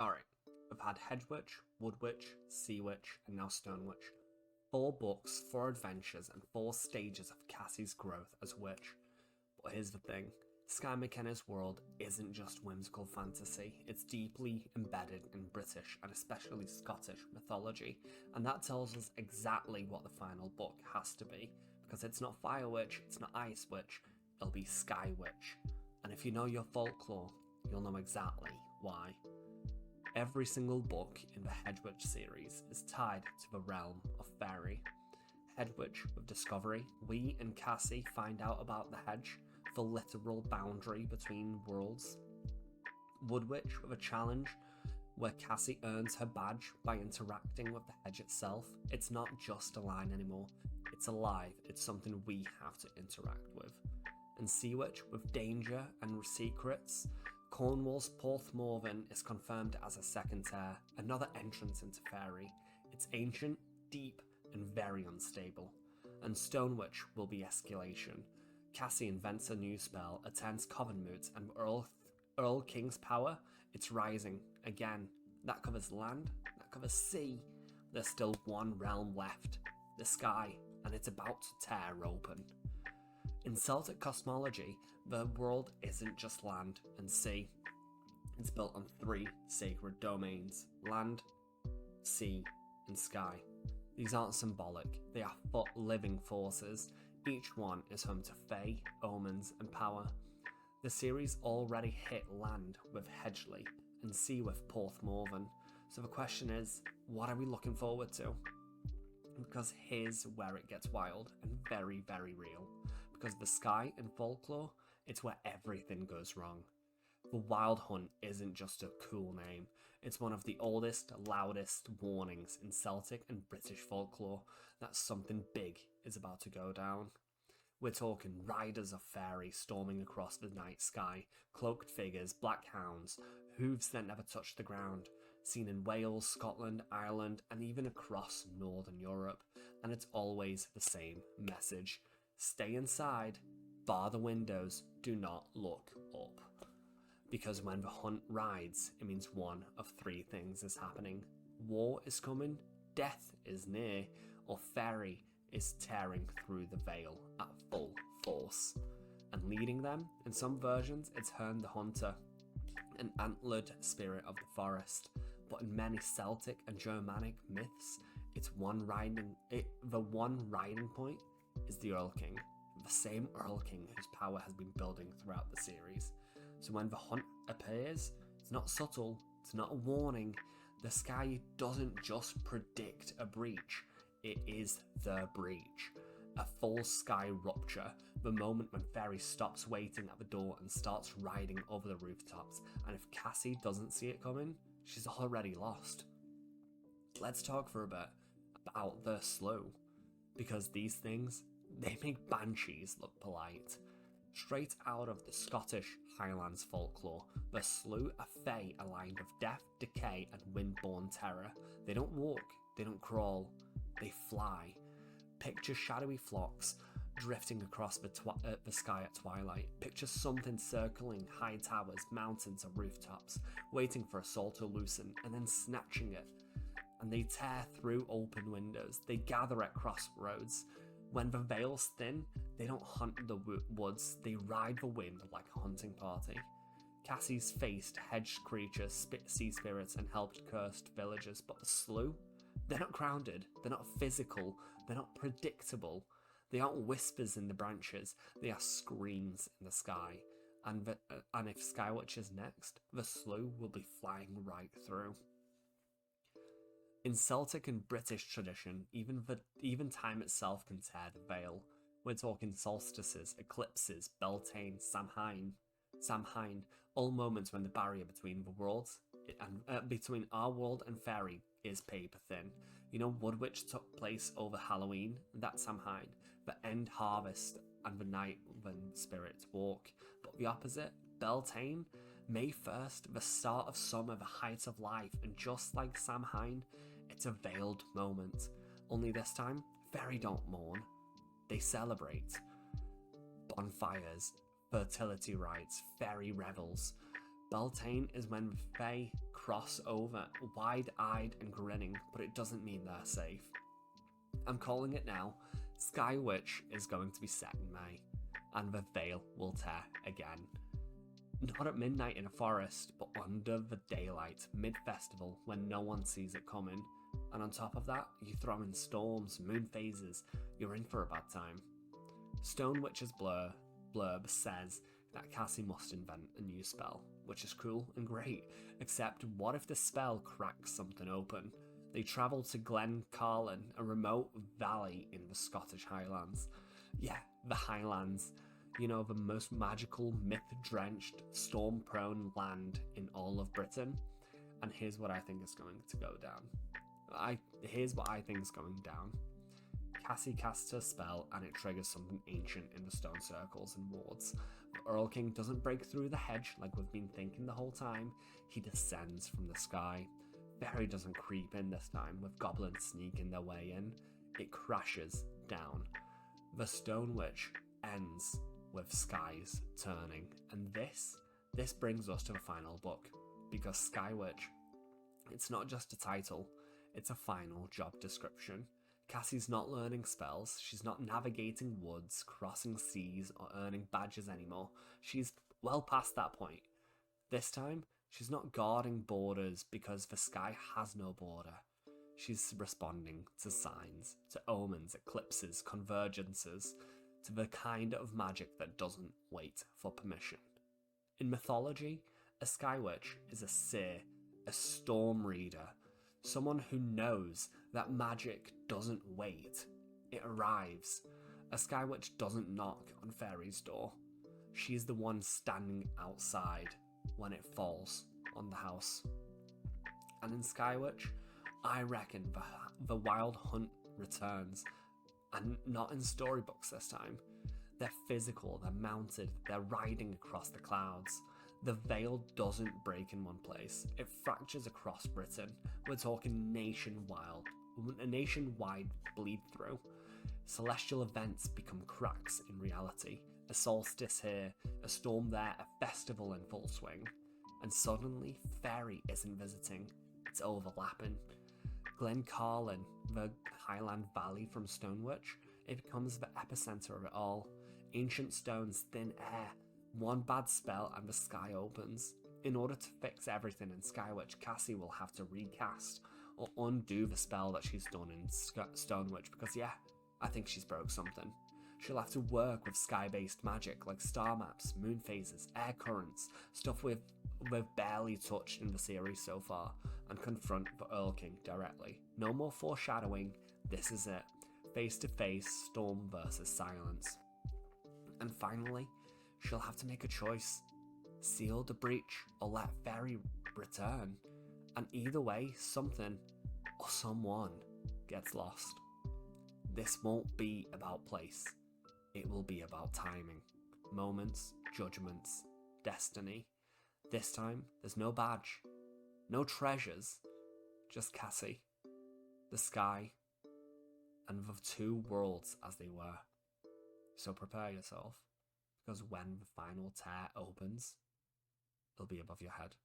Alright, we've had Hedgewitch, Woodwitch, Seawitch, and now Stonewitch. 4 books, 4 adventures, and 4 stages of Cassie's growth as witch. But here's the thing, Sky McKenna's world isn't just whimsical fantasy, it's deeply embedded in British and especially Scottish mythology, and that tells us exactly what the final book has to be, because it's not Fire Witch, it's not Ice Witch, it'll be Sky Witch. And if you know your folklore, you'll know exactly why. Every single book in the Hedgewitch series is tied to the realm of fairy. Hedgewitch with Discovery, we and Cassie find out about the hedge, the literal boundary between worlds. Woodwitch with a challenge, where Cassie earns her badge by interacting with the hedge itself. It's not just a line anymore, it's alive, it's something we have to interact with. And Seawitch with Danger and Secrets, Cornwall's Porthmorven is confirmed as a second heir, another entrance into fairy. It's ancient, deep, and very unstable. And Stonewitch will be escalation. Cassie invents a new spell, attends Coven Moot, and Earl King's power, it's rising. Again, that covers land, that covers sea. There's still one realm left, the sky, and it's about to tear open. In Celtic cosmology, the world isn't just land and sea. It's built on 3 sacred domains: land, sea, and sky. These aren't symbolic, they are living forces. Each one is home to fae, omens, and power. The series already hit land with Hedgeley and sea with Porthmorven, so the question is, what are we looking forward to? Because here's where it gets wild and very, very real. Because the sky in folklore, it's where everything goes wrong. The Wild Hunt isn't just a cool name, it's one of the oldest, loudest warnings in Celtic and British folklore that something big is about to go down. We're talking riders of fairy storming across the night sky, cloaked figures, black hounds, hooves that never touch the ground, seen in Wales, Scotland, Ireland, and even across Northern Europe, and it's always the same message. Stay inside, bar the windows, do not look up. Because when the hunt rides, it means one of 3 things is happening. War is coming, death is near, or fairy is tearing through the veil at full force. And leading them, in some versions, it's Herne the Hunter, an antlered spirit of the forest. But in many Celtic and Germanic myths, the one riding point is the Earl King, the same Earl King whose power has been building throughout the series. So when the hunt appears, it's not subtle, it's not a warning. The sky doesn't just predict a breach, it is the breach. A full sky rupture, the moment when Fairy stops waiting at the door and starts riding over the rooftops, and if Cassie doesn't see it coming, she's already lost. Let's talk for a bit about the slough, because these things, they make banshees look polite. Straight out of the Scottish Highlands folklore, the slough are fae aligned with death, decay, and wind-borne terror. They don't walk, they don't crawl, they fly. Picture shadowy flocks drifting across the sky at twilight. Picture something circling high towers, mountains, or rooftops, waiting for a soul to loosen, and then snatching it. And they tear through open windows. They gather at crossroads. When the veil's thin, they don't hunt the woods, they ride the wind like a hunting party. Cassie's faced hedged creatures, sea spirits, and helped cursed villagers, but the slough? They're not grounded, they're not physical, they're not predictable. They aren't whispers in the branches, they are screams in the sky. And if Skywatch is next, the slough will be flying right through. In Celtic and British tradition, even time itself can tear the veil. We're talking solstices, eclipses, Beltane, Samhain, all moments when the barrier between the worlds and between our world and fairy is paper thin. You know, Woodwitch took place over Halloween, that's Samhain, the end harvest and the night when spirits walk. But the opposite, Beltane, May 1st, the start of summer, the height of life, and just like Samhain, it's a veiled moment. Only this time, fairy don't mourn, they celebrate. Bonfires, fertility rites, fairy revels, Beltane is when the Fae cross over, wide-eyed and grinning, but it doesn't mean they're safe. I'm calling it now. Sky Witch is going to be set in May, and the veil will tear again. Not at midnight in a forest, but under the daylight, mid-festival, when no one sees it coming. And on top of that, you throw in storms, moon phases, you're in for a bad time. Stone Witch's blurb says that Cassie must invent a new spell, which is cool and great, except what if the spell cracks something open? They travel to Glen Carlin, a remote valley in the Scottish Highlands. Yeah, the Highlands. You know, the most magical, myth-drenched, storm-prone land in all of Britain. And here's what I think is going to go down. Here's what I think is going down. Cassie casts her spell and it triggers something ancient in the stone circles and wards. The Earl King doesn't break through the hedge like we've been thinking the whole time. He descends from the sky. Fairy doesn't creep in this time with goblins sneaking their way in. It crashes down. The Stone Witch ends with skies turning, and this brings us to the final book, because Sky Witch, it's not just a title, it's a final job description. Cassie's not learning spells, she's not navigating woods, crossing seas, or earning badges anymore. She's well past that point. This time, she's not guarding borders because the sky has no border. She's responding to signs, to omens, eclipses, convergences, to the kind of magic that doesn't wait for permission. In mythology, a Sky Witch is a seer, a storm reader, someone who knows that magic doesn't wait. It arrives. A Sky Witch doesn't knock on Fairy's door. She's the one standing outside when it falls on the house. And in Sky Witch, I reckon the wild hunt returns. And not in storybooks this time. They're physical, they're mounted, they're riding across the clouds. The veil doesn't break in one place, it fractures across Britain. We're talking a nationwide bleed through. Celestial events become cracks in reality. A solstice here, a storm there, a festival in full swing. And suddenly, Fairy isn't visiting, it's overlapping. Glen Carlin, the Highland Valley from Stonewitch, it becomes the epicenter of it all. Ancient stones, thin air, one bad spell and the sky opens. In order to fix everything in Skywitch, Cassie will have to recast or undo the spell that she's done in Stonewitch because yeah, I think she's broke something. She'll have to work with sky-based magic like star maps, moon phases, air currents, stuff we've barely touched in the series so far, and confront the Earl King directly. No more foreshadowing, this is it. Face to face, storm versus silence. And finally, she'll have to make a choice. Seal the breach or let Fairy return. And either way, something or someone gets lost. This won't be about place. It will be about timing, moments, judgments, destiny. This time, there's no badge, no treasures, just Cassie, the sky, and the two worlds as they were. So prepare yourself, because when the final tear opens, it'll be above your head.